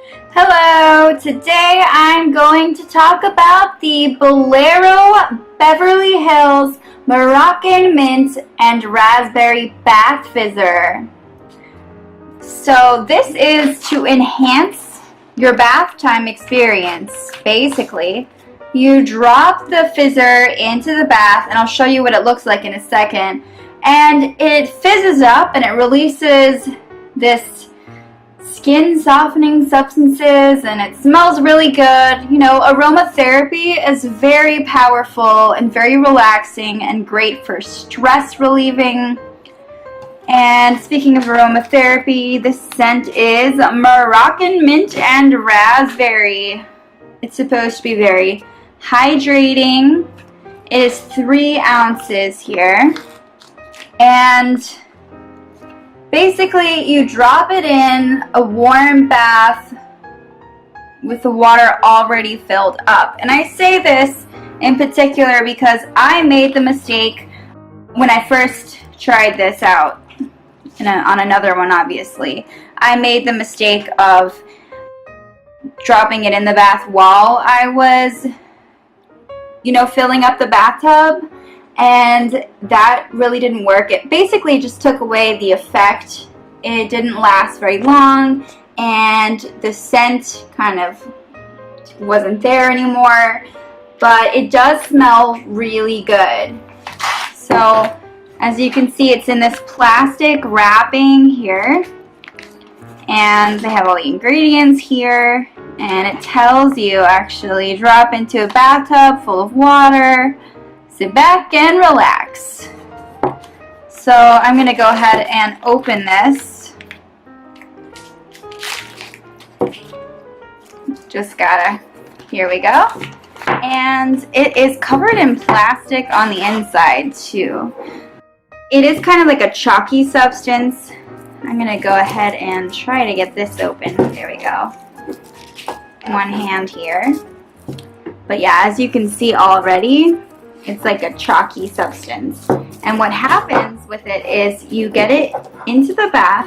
Hello! Today I'm going to talk about the Bolero Beverly Hills Moroccan Mint and Raspberry Bath Fizzer. So this is to enhance your bath time experience. Basically, you drop the fizzer into the bath, and I'll show you what it looks like in a second, and it fizzes up and it releases this skin softening substances, and it smells really good. You know, aromatherapy is very powerful and very relaxing and great for stress relieving. And speaking of aromatherapy, this scent is Moroccan Mint and Raspberry. It's supposed to be very hydrating. It is 3 ounces here, and basically, you drop it in a warm bath with the water already filled up. And I say this in particular because I made the mistake when I first tried this out, on another one obviously. I made the mistake of dropping it in the bath while I was, filling up the bathtub. And that really didn't work. It basically just took away the effect. It didn't last very long, and the scent kind of wasn't there anymore. But it does smell really good. So, as you can see, it's in this plastic wrapping here. And they have all the ingredients here. And it tells you, actually, drop into a bathtub full of water. Sit back and relax. So I'm going to go ahead and open this. Here we go. And it is covered in plastic on the inside too. It is kind of like a chalky substance. I'm going to go ahead and try to get this open. There we go. One hand here. But yeah, as you can see already, it's like a chalky substance. And what happens with it is you get it into the bath,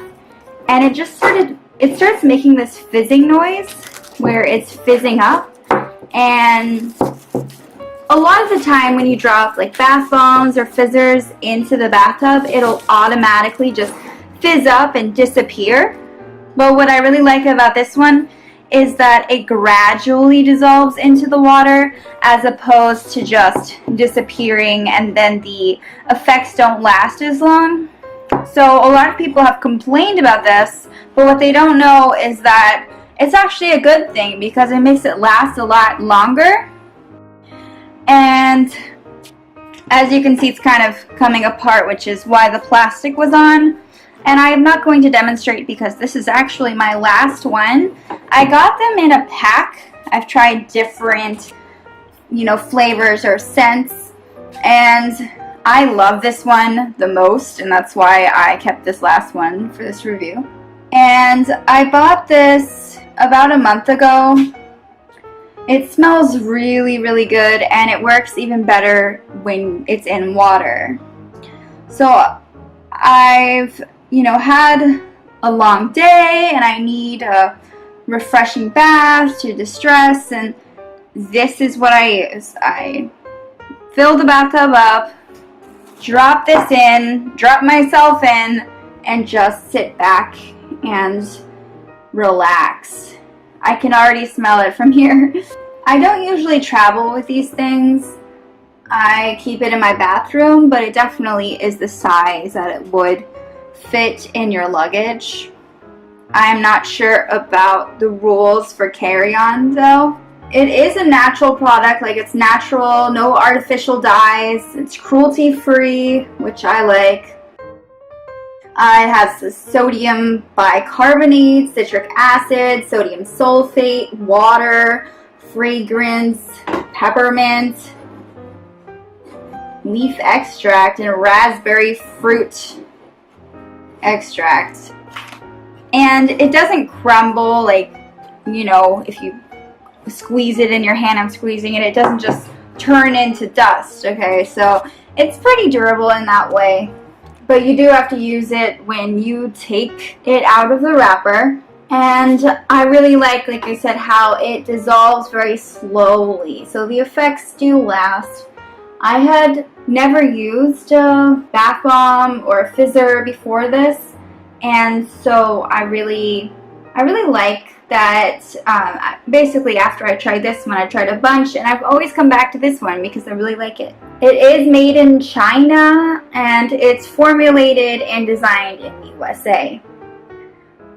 and it starts making this fizzing noise where it's fizzing up. And a lot of the time when you drop like bath bombs or fizzers into the bathtub, it'll automatically just fizz up and disappear. But what I really like about this one is that it gradually dissolves into the water as opposed to just disappearing, and then the effects don't last as long. So a lot of people have complained about this, but what they don't know is that it's actually a good thing because it makes it last a lot longer. And as you can see, it's kind of coming apart, which is why the plastic was on. And I am not going to demonstrate because this is actually my last one. I got them in a pack. I've tried different, flavors or scents. And I love this one the most. And that's why I kept this last one for this review. And I bought this about a month ago. It smells really, really good. And it works even better when it's in water. So I've had a long day and I need a refreshing bath to distress, and this is what I use. I fill the bathtub up, drop this in, drop myself in, and just sit back and relax. I can already smell it from here. I don't usually travel with these things. I keep it in my bathroom, but it definitely is the size that it would fit in your luggage. I'm not sure about the rules for carry-on though. It is a natural product, like it's natural, no artificial dyes, it's cruelty-free, which I like. It has sodium bicarbonate, citric acid, sodium sulfate, water, fragrance, peppermint, leaf extract, and raspberry fruit extract. And it doesn't crumble like, if you squeeze it in your hand, I'm squeezing it, it doesn't just turn into dust, okay? So it's pretty durable in that way. But you do have to use it when you take it out of the wrapper. And I really like I said, how it dissolves very slowly. So the effects do last. I had never used a bath bomb or a fizzer before this, and so I really like that. Basically, after I tried this one, I tried a bunch, and I've always come back to this one because I really like it. It is made in China, and it's formulated and designed in the USA.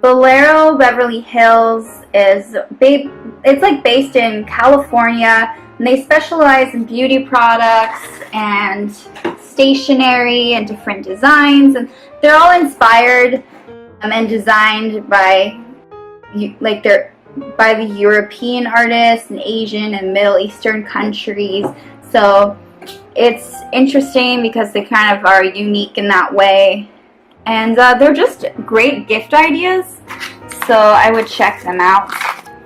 Bolero Beverly Hills is based in California, and they specialize in beauty products and stationery and different designs, and they're all inspired and designed by by the European artists and Asian and Middle Eastern countries. So it's interesting because they kind of are unique in that way. And they're just great gift ideas, so I would check them out.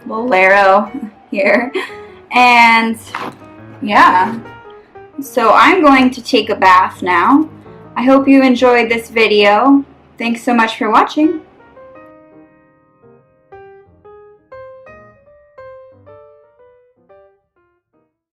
Bolero here. And yeah, so I'm going to take a bath now. I hope you enjoyed this video. Thanks so much for watching.